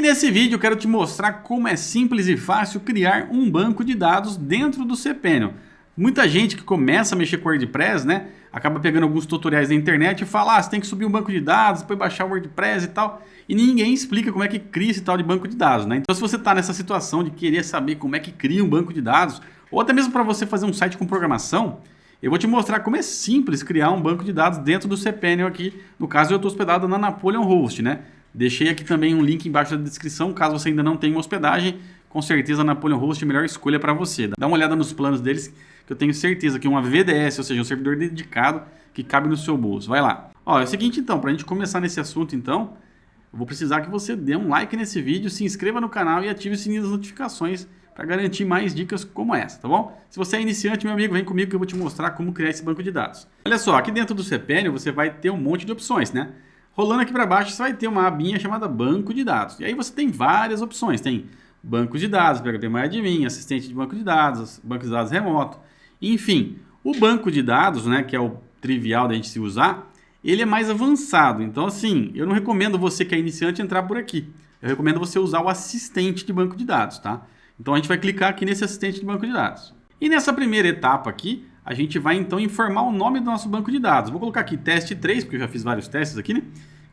nesse vídeo eu quero te mostrar como é simples e fácil criar um banco de dados dentro do cPanel. Muita gente que começa a mexer com o WordPress, né, acaba pegando alguns tutoriais na internet e fala, você tem que subir um banco de dados, depois baixar o WordPress e tal, e ninguém explica como é que cria esse tal de banco de dados, né? Então se você está nessa situação de querer saber como é que cria um banco de dados, ou até mesmo para você fazer um site com programação, eu vou te mostrar como é simples criar um banco de dados dentro do cPanel aqui. No caso, eu estou hospedado na Napoleon Host, né? Deixei aqui também um link embaixo da descrição, caso você ainda não tenha uma hospedagem, com certeza a Napoleon Host é a melhor escolha para você. Dá uma olhada nos planos deles, que eu tenho certeza que uma VDS, ou seja, um servidor dedicado, que cabe no seu bolso. Vai lá. Ó, é o seguinte então, para a gente começar nesse assunto então, eu vou precisar que você dê um like nesse vídeo, se inscreva no canal e ative o sininho das notificações para garantir mais dicas como essa, tá bom? Se você é iniciante, meu amigo, vem comigo que eu vou te mostrar como criar esse banco de dados. Olha só, aqui dentro do cPanel você vai ter um monte de opções, né? Rolando aqui para baixo, você vai ter uma abinha chamada Banco de Dados. E aí você tem várias opções. Tem banco de dados, PHPMyAdmin, assistente de banco de dados, banco de dados remoto. Enfim, o banco de dados, né, que é o trivial da gente se usar, ele é mais avançado. Então, assim, eu não recomendo você que é iniciante entrar por aqui. Eu recomendo você usar o assistente de banco de dados, tá? Então, a gente vai clicar aqui nesse assistente de banco de dados. E nessa primeira etapa aqui, a gente vai então informar o nome do nosso banco de dados. Vou colocar aqui teste 3, porque eu já fiz vários testes aqui, né?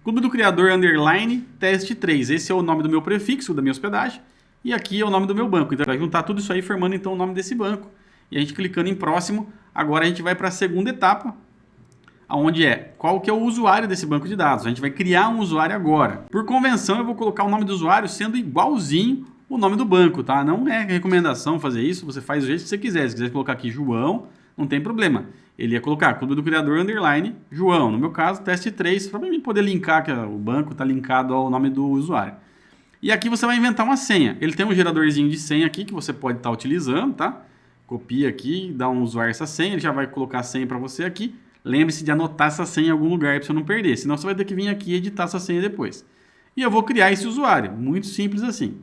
Clube do Criador _ teste 3. Esse é o nome do meu prefixo, da minha hospedagem. E aqui é o nome do meu banco. Então vai juntar tudo isso aí formando então o nome desse banco. E a gente clicando em próximo, agora a gente vai para a segunda etapa, onde é qual que é o usuário desse banco de dados. A gente vai criar um usuário agora. Por convenção, eu vou colocar o nome do usuário sendo igualzinho o nome do banco, tá? Não é recomendação fazer isso, você faz do jeito que você quiser. Se quiser colocar aqui João, não tem problema. Ele ia colocar Clube do Criador _ João. No meu caso, teste 3, para mim poder linkar, que o banco está linkado ao nome do usuário. E aqui você vai inventar uma senha. Ele tem um geradorzinho de senha aqui que você pode estar utilizando, tá? Copia aqui, dá um usuário essa senha, ele já vai colocar a senha para você aqui. Lembre-se de anotar essa senha em algum lugar para você não perder, senão você vai ter que vir aqui e editar essa senha depois. E eu vou criar esse usuário, muito simples assim.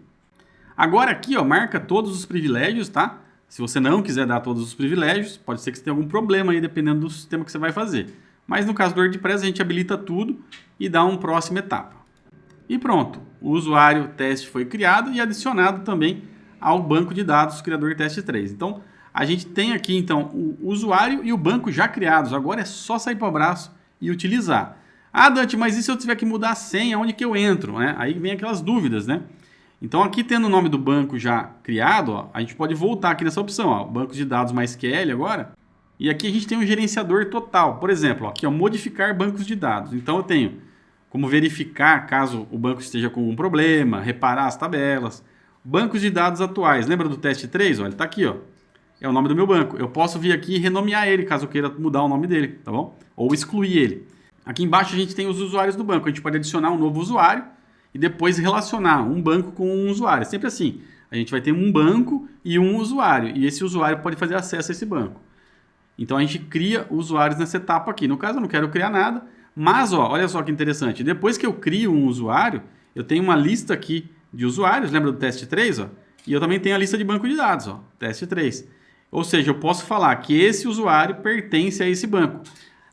Agora aqui, ó, marca todos os privilégios, tá? Se você não quiser dar todos os privilégios, pode ser que você tenha algum problema aí, dependendo do sistema que você vai fazer. Mas no caso do WordPress, a gente habilita tudo e dá uma próxima etapa. E pronto, o usuário teste foi criado e adicionado também ao banco de dados criador teste 3. Então, a gente tem aqui então o usuário e o banco já criados. Agora é só sair para o abraço e utilizar. Ah, Dante, mas e se eu tiver que mudar a senha, onde que eu entro? Né? Aí vem aquelas dúvidas, né? Então aqui tendo o nome do banco já criado, ó, a gente pode voltar aqui nessa opção, ó, banco de dados MySQL agora. E aqui a gente tem um gerenciador total. Por exemplo, ó, aqui ó, modificar bancos de dados. Então eu tenho como verificar caso o banco esteja com algum problema, reparar as tabelas. Bancos de dados atuais, lembra do teste 3? Ó, ele está aqui, ó. É o nome do meu banco. Eu posso vir aqui e renomear ele, caso eu queira mudar o nome dele, tá bom? Ou excluir ele. Aqui embaixo a gente tem os usuários do banco. A gente pode adicionar um novo usuário e depois relacionar um banco com um usuário. Sempre assim, a gente vai ter um banco e um usuário, e esse usuário pode fazer acesso a esse banco. Então a gente cria usuários nessa etapa aqui. No caso eu não quero criar nada, mas ó, olha só que interessante, depois que eu crio um usuário, eu tenho uma lista aqui de usuários, lembra do teste 3? Ó? E eu também tenho a lista de banco de dados, ó, teste 3. Ou seja, eu posso falar que esse usuário pertence a esse banco.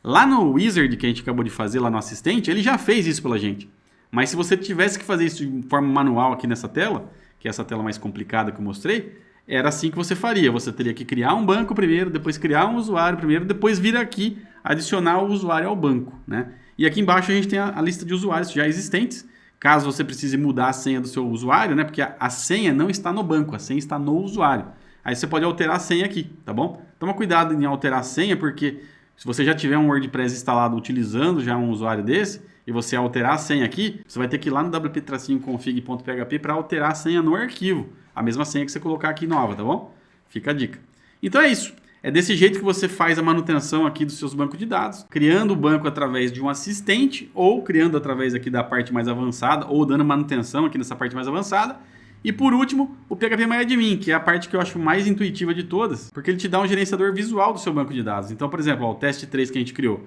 Lá no Wizard que a gente acabou de fazer, lá no assistente, ele já fez isso pela gente. Mas se você tivesse que fazer isso de forma manual aqui nessa tela, que é essa tela mais complicada que eu mostrei, era assim que você faria. Você teria que criar um banco primeiro, depois criar um usuário primeiro, depois vir aqui adicionar o usuário ao banco, né? E aqui embaixo a gente tem a lista de usuários já existentes, caso você precise mudar a senha do seu usuário, né? Porque a senha não está no banco, a senha está no usuário. Aí você pode alterar a senha aqui, tá bom? Toma cuidado em alterar a senha, porque se você já tiver um WordPress instalado utilizando já um usuário desse, e você alterar a senha aqui, você vai ter que ir lá no wp-config.php para alterar a senha no arquivo. A mesma senha que você colocar aqui nova, tá bom? Fica a dica. Então é isso. É desse jeito que você faz a manutenção aqui dos seus bancos de dados, criando o banco através de um assistente, ou criando através aqui da parte mais avançada, ou dando manutenção aqui nessa parte mais avançada. E por último, o PHPMyAdmin, que é a parte que eu acho mais intuitiva de todas, porque ele te dá um gerenciador visual do seu banco de dados. Então, por exemplo, ó, o teste 3 que a gente criou.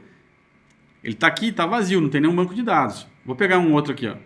Ele está aqui, está vazio, não tem nenhum banco de dados. Vou pegar um outro aqui, ó.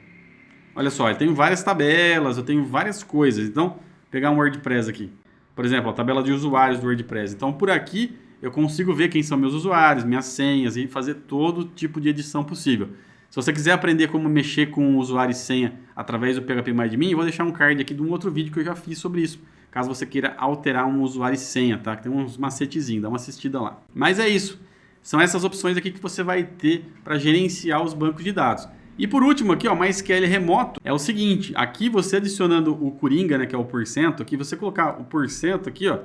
Olha só, eu tenho várias tabelas, eu tenho várias coisas. Então, vou pegar um WordPress aqui. Por exemplo, a tabela de usuários do WordPress. Então, por aqui, eu consigo ver quem são meus usuários, minhas senhas e fazer todo tipo de edição possível. Se você quiser aprender como mexer com o usuário e senha através do PHPMyAdmin, eu vou deixar um card aqui de um outro vídeo que eu já fiz sobre isso, caso você queira alterar um usuário e senha, tá? Que tem uns macetezinhos, dá uma assistida lá. Mas é isso. São essas opções aqui que você vai ter para gerenciar os bancos de dados. E por último aqui, ó, MySQL remoto, é o seguinte, aqui você adicionando o Coringa, né, que é o %, aqui você colocar o % aqui, ó,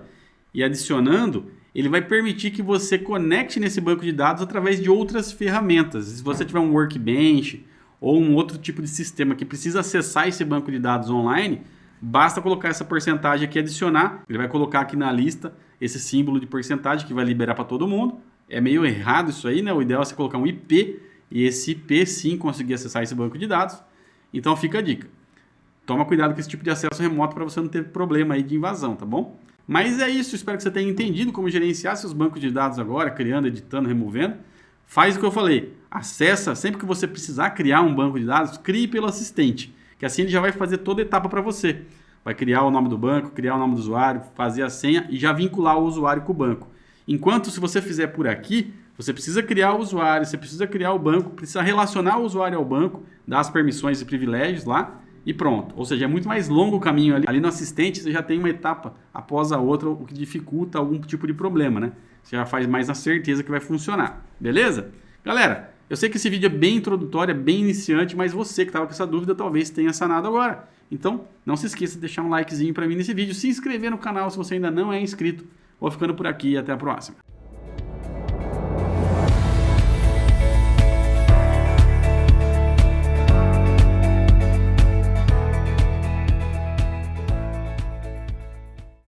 e adicionando, ele vai permitir que você conecte nesse banco de dados através de outras ferramentas. Se você tiver um Workbench ou um outro tipo de sistema que precisa acessar esse banco de dados online, basta colocar essa porcentagem aqui e adicionar. Ele vai colocar aqui na lista esse símbolo de porcentagem que vai liberar para todo mundo. É meio errado isso aí, né? O ideal é você colocar um IP e esse IP sim conseguir acessar esse banco de dados. Então fica a dica. Toma cuidado com esse tipo de acesso remoto para você não ter problema aí de invasão, tá bom? Mas é isso, espero que você tenha entendido como gerenciar seus bancos de dados agora, criando, editando, removendo. Faz o que eu falei, acessa, sempre que você precisar criar um banco de dados, crie pelo assistente, que assim ele já vai fazer toda a etapa para você. Vai criar o nome do banco, criar o nome do usuário, fazer a senha e já vincular o usuário com o banco. Enquanto se você fizer por aqui, você precisa criar o usuário, você precisa criar o banco, precisa relacionar o usuário ao banco, dar as permissões e privilégios lá, e pronto. Ou seja, é muito mais longo o caminho ali. Ali no assistente você já tem uma etapa após a outra, o que dificulta algum tipo de problema, né? Você já faz mais na certeza que vai funcionar. Beleza? Galera, eu sei que esse vídeo é bem introdutório, é bem iniciante, mas você que estava com essa dúvida talvez tenha sanado agora. Então, não se esqueça de deixar um likezinho para mim nesse vídeo, se inscrever no canal se você ainda não é inscrito. Vou ficando por aqui e até a próxima.